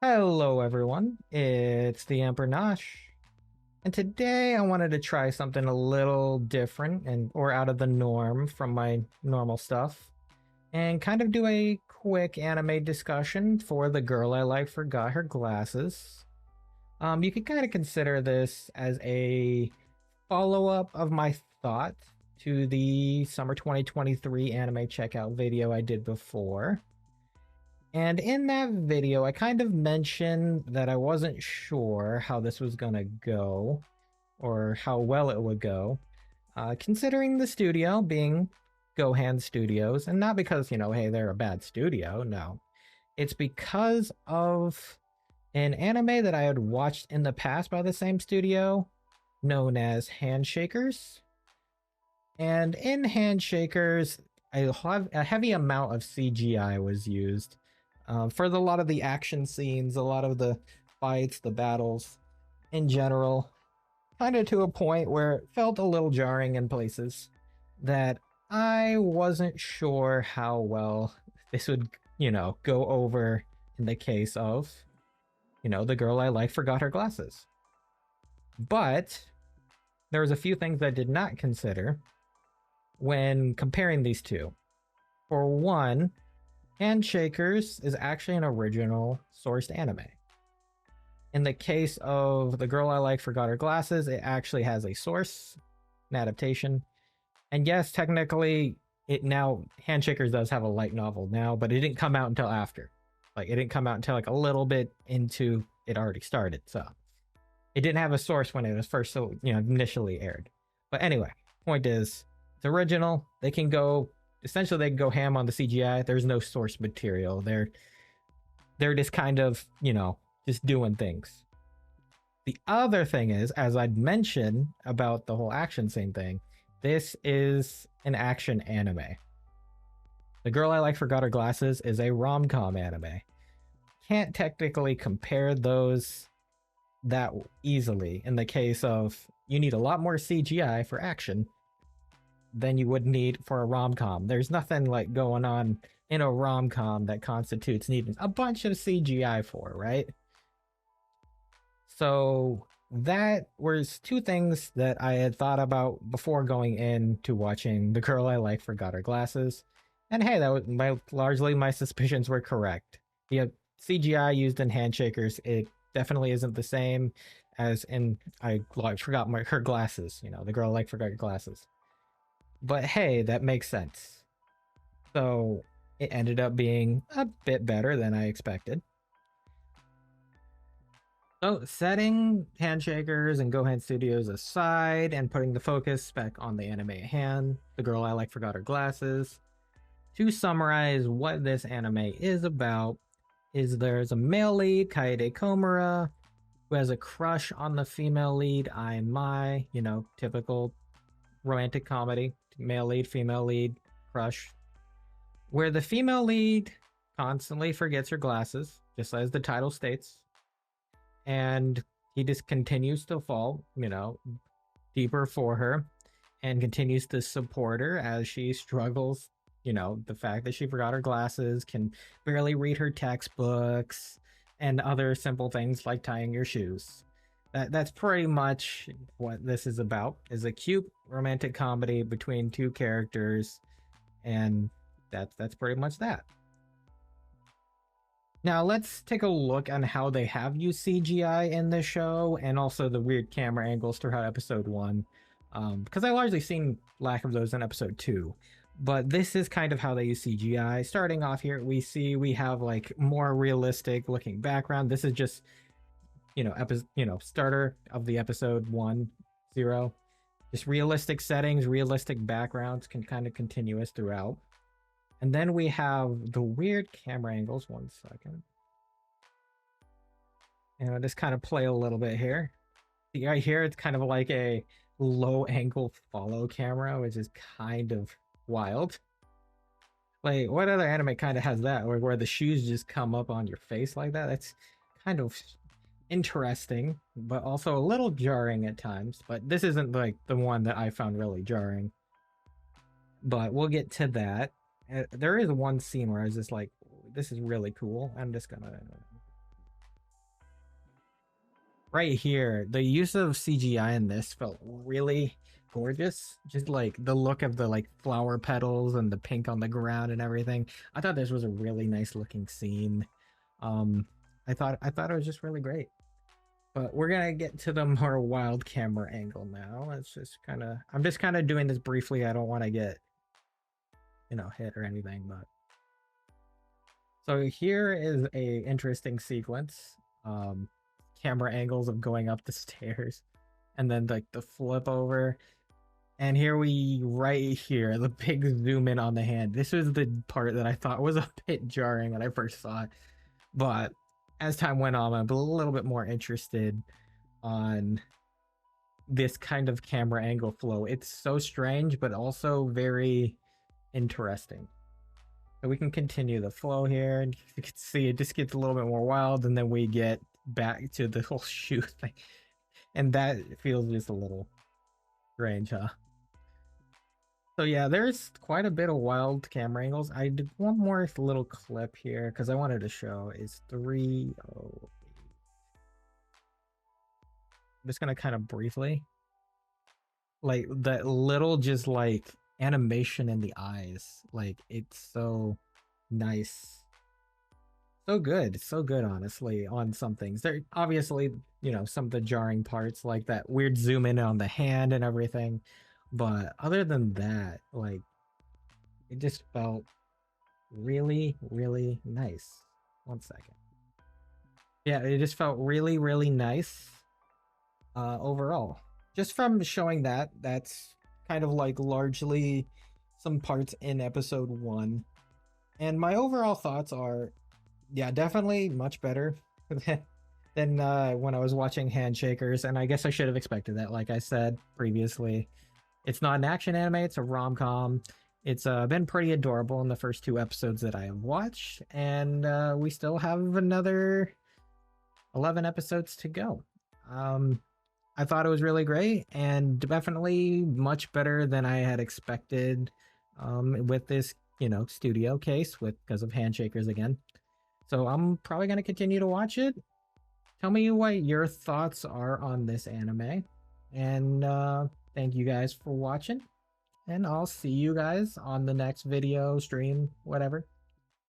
Hello everyone, it's the Emperor Nosh, and today I wanted to try something a little different and or out of the norm from my normal stuff, and kind of do a quick anime discussion for The Girl I Like Forgot Her Glasses. You could kind of consider this as a follow-up of my thought to the summer 2023 anime checkout video I did before. And in that video, I kind of mentioned that I wasn't sure how this was going to go or how well it would go, considering the studio being Gohan Studios, and not because, hey, they're a bad studio. No, it's because of an anime that I had watched in the past by the same studio known as Handshakers. And in Handshakers, a heavy amount of CGI was used for a lot of the action scenes, a lot of the fights, the battles in general, kind of to a point where it felt a little jarring in places that I wasn't sure how well this would, go over in the case of, The Girl I Like Forgot Her Glasses. But there was a few things I did not consider when comparing these two. For one, Handshakers is actually an original sourced anime. In the case of The Girl I Like Forgot Her Glasses, it actually has a source, an adaptation. And yes, technically, Handshakers does have a light novel now, but it didn't come out until after. Like, it didn't come out until like a little bit into it already started. So it didn't have a source when it was first, initially aired. But anyway, point is, it's original. They can go ham on the CGI. There's no source material. They're just kind of, just doing things. The other thing is, as I'd mentioned about the whole action scene thing, this is an action anime. The Girl I Like Forgot Her Glasses is a rom-com anime. Can't technically compare those that easily in the case of you need a lot more CGI for action than you would need for a rom-com. There's nothing like going on in a rom-com that constitutes needing a bunch of CGI for, right? So that was two things that I had thought about before going into watching The Girl I Like Forgot Her Glasses. And hey, that was largely my suspicions were correct. The CGI used in Handshakers, it definitely isn't the same as in I forgot her glasses, The Girl I Like Forgot Her Glasses. But hey, that makes sense. So it ended up being a bit better than I expected. So setting Handshakers and Gohan Studios aside and putting the focus back on the anime at hand, The Girl I Like Forgot Her Glasses. To summarize what this anime is about, is there's a male lead, Kaede Komura, who has a crush on the female lead, Ai Mai, typical romantic comedy, male lead, female lead, crush, where the female lead constantly forgets her glasses, just as the title states, and he just continues to fall, deeper for her and continues to support her as she struggles, the fact that she forgot her glasses, can barely read her textbooks, and other simple things like tying your shoes. That's pretty much what this is about, is a cute romantic comedy between two characters, and that's pretty much that. Now let's take a look on how they have used CGI in the show, and also the weird camera angles throughout episode 1, because I largely seen lack of those in episode 2. But this is kind of how they use CGI. Starting off here, we have like more realistic looking background. This is just starter of the episode 1-0. Just realistic settings, realistic backgrounds, can kind of continuous throughout. And then we have the weird camera angles. 1 second. And I'll just kind of play a little bit here. See, right here, it's kind of like a low angle follow camera, which is kind of wild. Like, what other anime kind of has that, where the shoes just come up on your face like that? That's kind of interesting, but also a little jarring at times. But this isn't like the one that I found really jarring. But we'll get to that. There is one scene where I was just like, this is really cool. I'm just gonna right here, the use of CGI in this felt really gorgeous. Just like the look of the like flower petals and the pink on the ground and everything. I thought this was a really nice looking scene. Um, I thought it was just really great. But we're gonna get to the more wild camera angle now. It's just kind of I'm just kind of doing this briefly. I don't want to get hit or anything, but so here is a interesting sequence. Um, Camera angles of going up the stairs, and then like the flip over. And here we right here, the big zoom in on the hand. This was the part that I thought was a bit jarring when I first saw it, but as time went on, I'm a little bit more interested on this kind of camera angle flow. It's so strange, but also very interesting. So we can continue the flow here, and you can see it just gets a little bit more wild, and then we get back to the whole shoe thing, and that feels just a little strange, huh? So yeah, there's quite a bit of wild camera angles. I did one more little clip here because I wanted to show is 308. I'm just gonna kind of briefly, like that little just like animation in the eyes, like it's so nice, so good honestly on some things. There obviously, some of the jarring parts like that weird zoom in on the hand and everything, but other than that, like it just felt really, really nice. One second. Yeah, it just felt really, really nice overall. Just from showing that, that's kind of like largely some parts in episode 1. And my overall thoughts are, yeah, definitely much better than when I was watching Handshakers. And I guess I should have expected that, like I said previously. It's not an action anime, it's a rom-com. It's been pretty adorable in the first 2 episodes that I have watched, and we still have another 11 episodes to go. I thought it was really great and definitely much better than I had expected with this, studio case because of Handshakers again. So I'm probably going to continue to watch it. Tell me what your thoughts are on this anime. And thank you guys for watching. And I'll see you guys on the next video, stream, whatever.